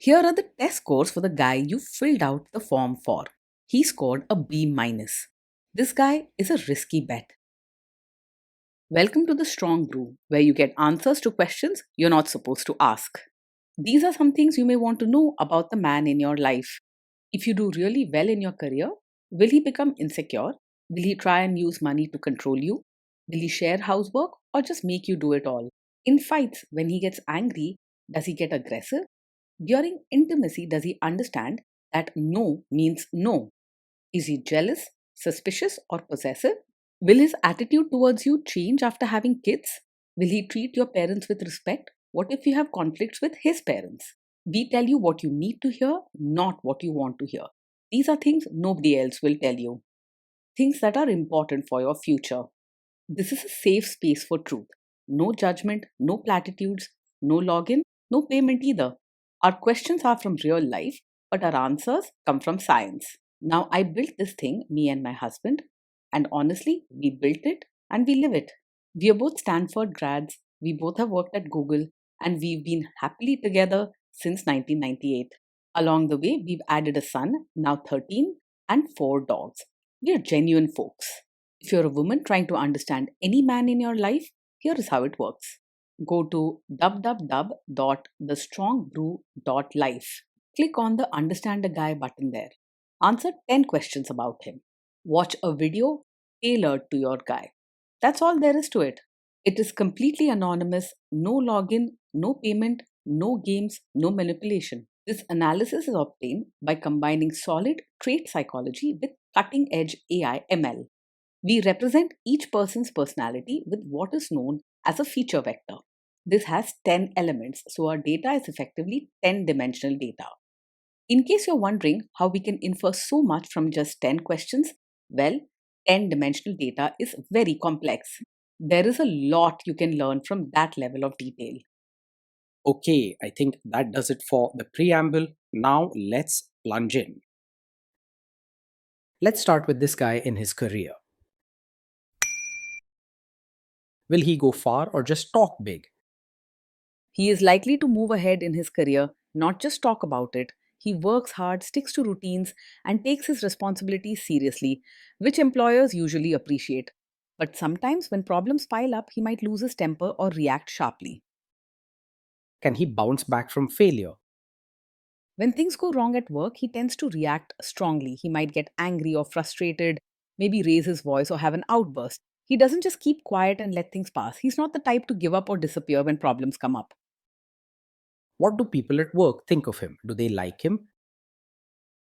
Here are the test scores for the guy you filled out the form for. He scored a B minus. This guy is a risky bet. Welcome to the Strong Brew, where you get answers to questions you're not supposed to ask. These are some things you may want to know about the man in your life. If you do really well in your career, will he become insecure? Will he try and use money to control you? Will he share housework or just make you do it all? In fights, when he gets angry, does he get aggressive? During intimacy, does he understand that no means no? Is he jealous, suspicious, or possessive? Will his attitude towards you change after having kids? Will he treat your parents with respect? What if you have conflicts with his parents? We tell you what you need to hear, not what you want to hear. These are things nobody else will tell you. Things that are important for your future. This is a safe space for truth. No judgment, no platitudes, no login, no payment either. Our questions are from real life, but our answers come from science. Now, I built this thing, me and my husband, and honestly, we built it and we live it. We are both Stanford grads, we both have worked at Google, and we've been happily together since 1998. Along the way, we've added a son, now 13, and 4 dogs. We are genuine folks. If you're a woman trying to understand any man in your life, here is how it works. Go to www.thestrongbrew.life. Click on the Understand a Guy button there. Answer 10 questions about him. Watch a video tailored to your guy. That's all there is to it. It is completely anonymous, no login, no payment, no games, no manipulation. This analysis is obtained by combining solid trait psychology with cutting edge AI ML. We represent each person's personality with what is known as a feature vector. This has 10 elements, so our data is effectively 10-dimensional data. In case you're wondering how we can infer so much from just 10 questions, well, 10-dimensional data is very complex. There is a lot you can learn from that level of detail. Okay, I think that does it for the preamble. Now let's plunge in. Let's start with this guy in his career. Will he go far or just talk big? He is likely to move ahead in his career, not just talk about it. He works hard, sticks to routines, and takes his responsibilities seriously, which employers usually appreciate. But sometimes, when problems pile up, he might lose his temper or react sharply. Can he bounce back from failure? When things go wrong at work, he tends to react strongly. He might get angry or frustrated, maybe raise his voice or have an outburst. He doesn't just keep quiet and let things pass. He's not the type to give up or disappear when problems come up. What do people at work think of him? Do they like him?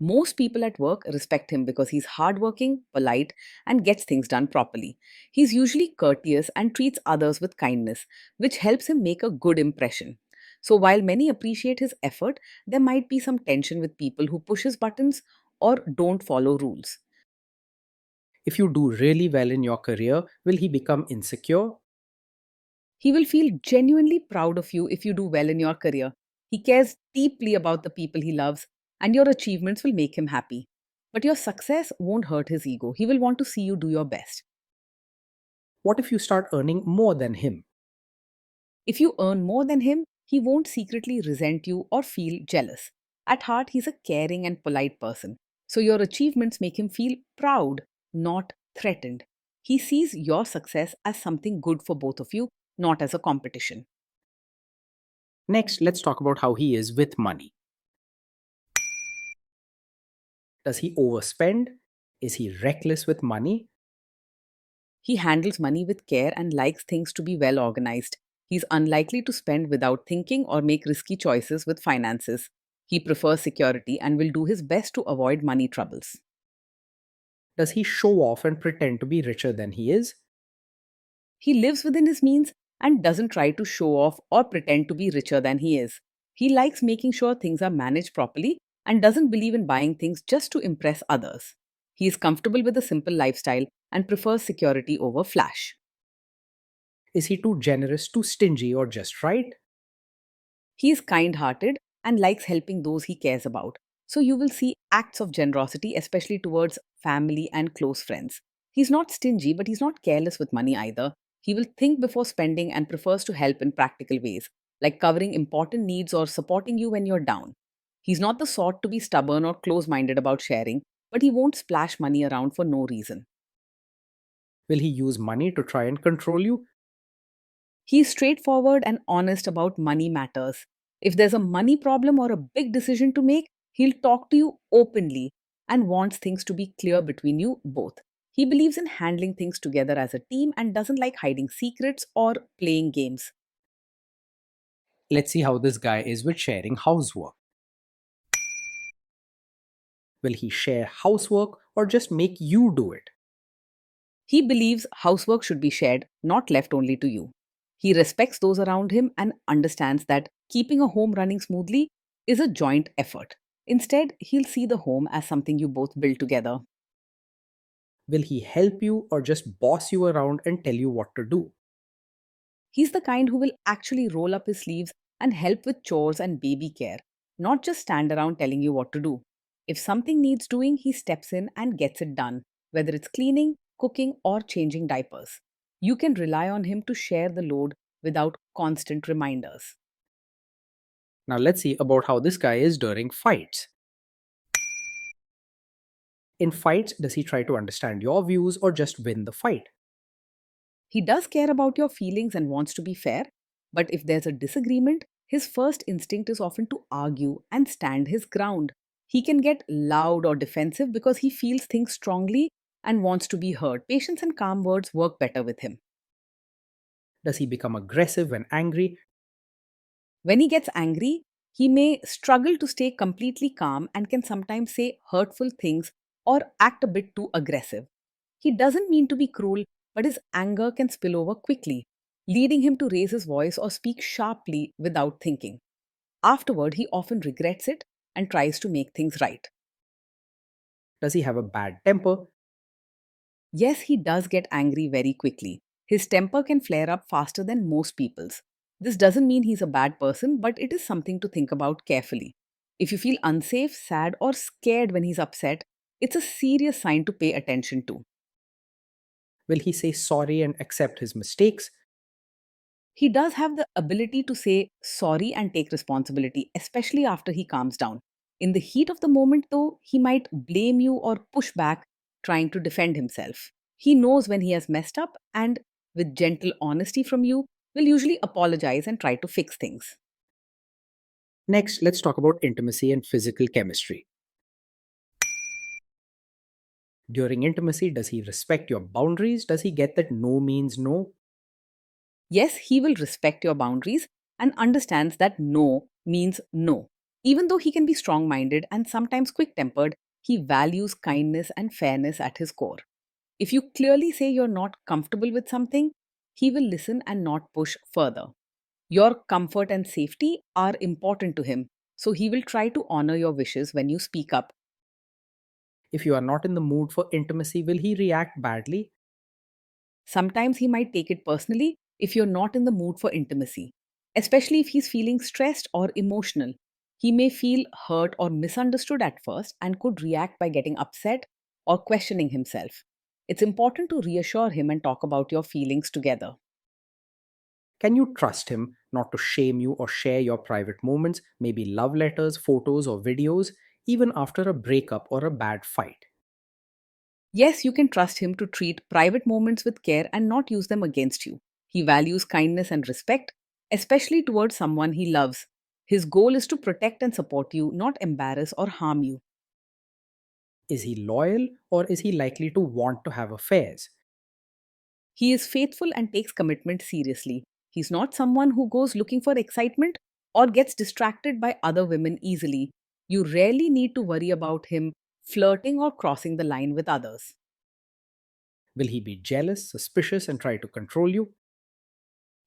Most people at work respect him because he's hardworking, polite, and gets things done properly. He's usually courteous and treats others with kindness, which helps him make a good impression. So while many appreciate his effort, there might be some tension with people who push his buttons or don't follow rules. If you do really well in your career, will he become insecure? He will feel genuinely proud of you if you do well in your career. He cares deeply about the people he loves, and your achievements will make him happy. But your success won't hurt his ego. He will want to see you do your best. What if you start earning more than him? If you earn more than him, he won't secretly resent you or feel jealous. At heart, he's a caring and polite person. So your achievements make him feel proud, not threatened. He sees your success as something good for both of you, not as a competition. Next, let's talk about how he is with money. Does he overspend? Is he reckless with money? He handles money with care and likes things to be well organized. He's unlikely to spend without thinking or make risky choices with finances. He prefers security and will do his best to avoid money troubles. Does he show off and pretend to be richer than he is? He lives within his means and doesn't try to show off or pretend to be richer than he is. He likes making sure things are managed properly and doesn't believe in buying things just to impress others. He is comfortable with a simple lifestyle and prefers security over flash. Is he too generous, too stingy, or just right? He is kind hearted and likes helping those he cares about. So you will see acts of generosity, especially towards family and close friends. He's not stingy, but he's not careless with money either. He will think before spending and prefers to help in practical ways, like covering important needs or supporting you when you're down. He's not the sort to be stubborn or close minded about sharing, but he won't splash money around for no reason. Will he use money to try and control you? He's straightforward and honest about money matters. If there's a money problem or a big decision to make, he'll talk to you openly and wants things to be clear between you both. He believes in handling things together as a team and doesn't like hiding secrets or playing games. Let's see how this guy is with sharing housework. Will he share housework or just make you do it? He believes housework should be shared, not left only to you. He respects those around him and understands that keeping a home running smoothly is a joint effort. Instead, he'll see the home as something you both build together. Will he help you or just boss you around and tell you what to do? He's the kind who will actually roll up his sleeves and help with chores and baby care, not just stand around telling you what to do. If something needs doing, he steps in and gets it done, whether it's cleaning, cooking, or changing diapers. You can rely on him to share the load without constant reminders. Now let's see about how this guy is during fights. In fights, does he try to understand your views or just win the fight? He does care about your feelings and wants to be fair, but if there's a disagreement, his first instinct is often to argue and stand his ground. He can get loud or defensive because he feels things strongly and wants to be heard. Patience and calm words work better with him. Does he become aggressive when angry? When he gets angry, he may struggle to stay completely calm and can sometimes say hurtful things or act a bit too aggressive. He doesn't mean to be cruel, but his anger can spill over quickly, leading him to raise his voice or speak sharply without thinking. Afterward, he often regrets it and tries to make things right. Does he have a bad temper? Yes, he does get angry very quickly. His temper can flare up faster than most people's. This doesn't mean he's a bad person, but it is something to think about carefully. If you feel unsafe, sad, or scared when he's upset, it's a serious sign to pay attention to. Will he say sorry and accept his mistakes? He does have the ability to say sorry and take responsibility, especially after he calms down. In the heat of the moment, though, he might blame you or push back, trying to defend himself. He knows when he has messed up and, with gentle honesty from you, will usually apologize and try to fix things. Next, let's talk about intimacy and physical chemistry. During intimacy, does he respect your boundaries? Does he get that no means no? Yes, he will respect your boundaries and understands that no means no. Even though he can be strong minded and sometimes quick tempered, he values kindness and fairness at his core. If you clearly say you're not comfortable with something, he will listen and not push further. Your comfort and safety are important to him, so he will try to honor your wishes when you speak up. If you are not in the mood for intimacy, will he react badly? Sometimes he might take it personally if you're not in the mood for intimacy, especially if he's feeling stressed or emotional. He may feel hurt or misunderstood at first and could react by getting upset or questioning himself. It's important to reassure him and talk about your feelings together. Can you trust him not to shame you or share your private moments, maybe love letters, photos, or videos, even after a breakup or a bad fight? Yes, you can trust him to treat private moments with care and not use them against you. He values kindness and respect, especially towards someone he loves. His goal is to protect and support you, not embarrass or harm you. Is he loyal or is he likely to want to have affairs? He is faithful and takes commitment seriously. He's not someone who goes looking for excitement or gets distracted by other women easily. You rarely need to worry about him flirting or crossing the line with others. Will he be jealous, suspicious, and try to control you?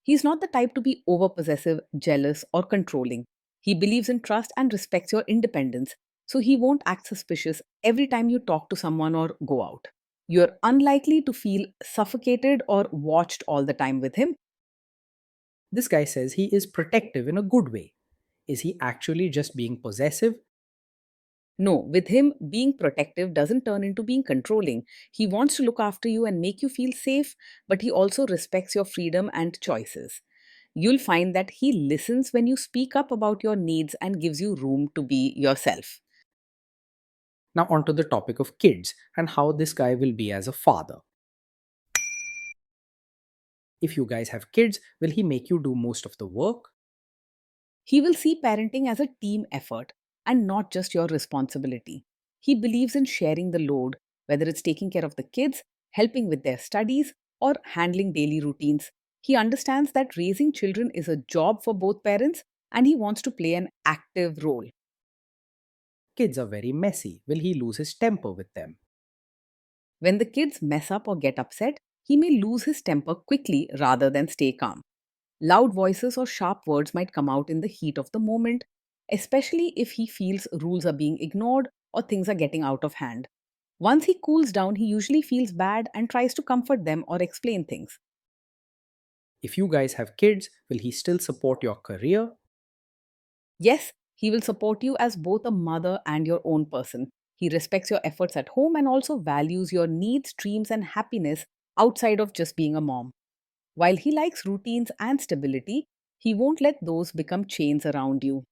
He's not the type to be overpossessive, jealous, or controlling. He believes in trust and respects your independence, so he won't act suspicious every time you talk to someone or go out. You're unlikely to feel suffocated or watched all the time with him. This guy says he is protective in a good way. Is he actually just being possessive? No, with him, being protective doesn't turn into being controlling. He wants to look after you and make you feel safe, but he also respects your freedom and choices. You'll find that he listens when you speak up about your needs and gives you room to be yourself. Now, onto the topic of kids and how this guy will be as a father. If you guys have kids, will he make you do most of the work? He will see parenting as a team effort and not just your responsibility. He believes in sharing the load, whether it's taking care of the kids, helping with their studies, or handling daily routines. He understands that raising children is a job for both parents and he wants to play an active role. Kids are very messy. Will he lose his temper with them? When the kids mess up or get upset, he may lose his temper quickly rather than stay calm. Loud voices or sharp words might come out in the heat of the moment, especially if he feels rules are being ignored or things are getting out of hand. Once he cools down, he usually feels bad and tries to comfort them or explain things. If you guys have kids, will he still support your career? Yes, he will support you as both a mother and your own person. He respects your efforts at home and also values your needs, dreams, and happiness outside of just being a mom. While he likes routines and stability, he won't let those become chains around you.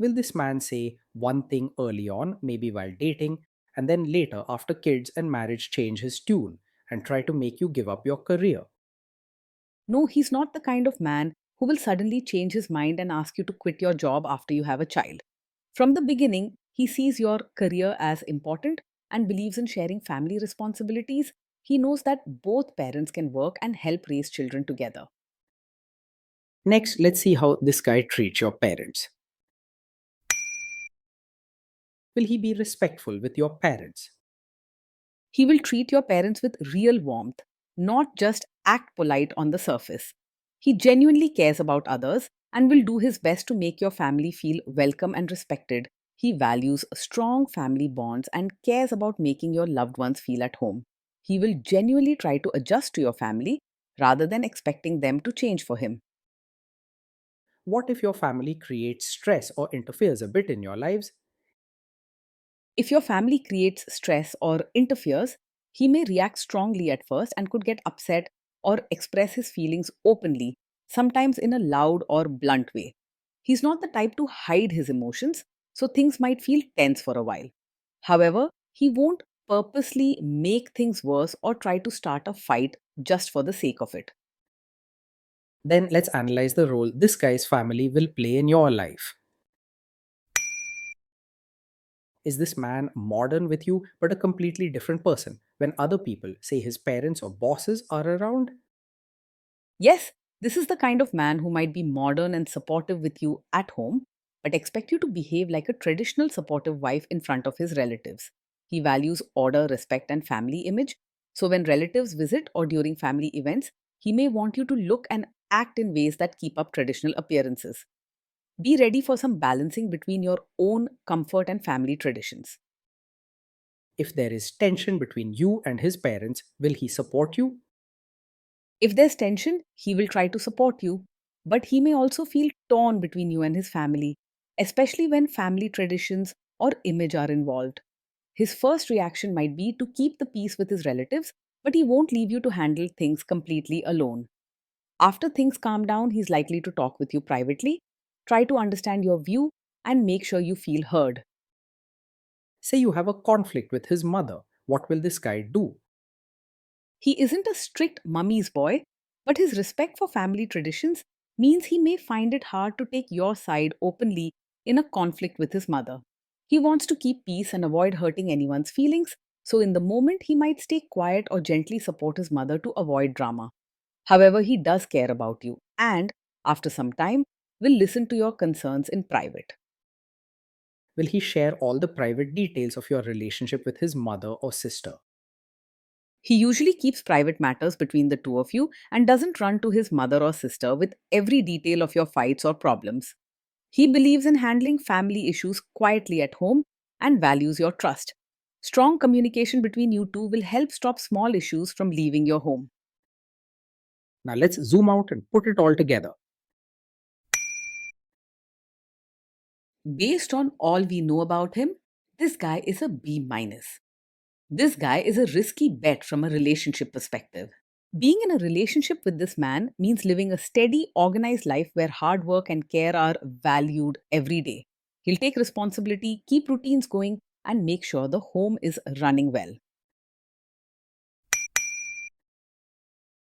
Will this man say one thing early on, maybe while dating, and then later, after kids and marriage, change his tune and try to make you give up your career? No, he's not the kind of man who will suddenly change his mind and ask you to quit your job after you have a child. From the beginning, he sees your career as important and believes in sharing family responsibilities. He knows that both parents can work and help raise children together. Next, let's see how this guy treats your parents. Will he be respectful with your parents? He will treat your parents with real warmth, not just act polite on the surface. He genuinely cares about others and will do his best to make your family feel welcome and respected. He values strong family bonds and cares about making your loved ones feel at home. He will genuinely try to adjust to your family rather than expecting them to change for him. What if your family creates stress or interferes a bit in your lives? If your family creates stress or interferes, he may react strongly at first and could get upset or express his feelings openly, sometimes in a loud or blunt way. He's not the type to hide his emotions, so things might feel tense for a while. However, he won't purposely make things worse or try to start a fight just for the sake of it. Then let's analyze the role this guy's family will play in your life. Is this man modern with you but a completely different person when other people, say his parents or bosses, are around? Yes, this is the kind of man who might be modern and supportive with you at home, but expect you to behave like a traditional supportive wife in front of his relatives. He values order, respect, and family image. So when relatives visit or during family events, he may want you to look and act in ways that keep up traditional appearances. Be ready for some balancing between your own comfort and family traditions. If there is tension between you and his parents, will he support you? If there's tension, he will try to support you, but he may also feel torn between you and his family, especially when family traditions or image are involved. His first reaction might be to keep the peace with his relatives, but he won't leave you to handle things completely alone. After things calm down, he's likely to talk with you privately, try to understand your view, and make sure you feel heard. Say you have a conflict with his mother. What will this guy do? He isn't a strict mummy's boy, but his respect for family traditions means he may find it hard to take your side openly in a conflict with his mother. He wants to keep peace and avoid hurting anyone's feelings, so in the moment he might stay quiet or gently support his mother to avoid drama. However, he does care about you and, after some time, will listen to your concerns in private. Will he share all the private details of your relationship with his mother or sister? He usually keeps private matters between the two of you and doesn't run to his mother or sister with every detail of your fights or problems. He believes in handling family issues quietly at home and values your trust. Strong communication between you two will help stop small issues from leaving your home. Now let's zoom out and put it all together. Based on all we know about him, this guy is a B minus. This guy is a risky bet from a relationship perspective. Being in a relationship with this man means living a steady, organized life where hard work and care are valued every day. He'll take responsibility, keep routines going, and make sure the home is running well.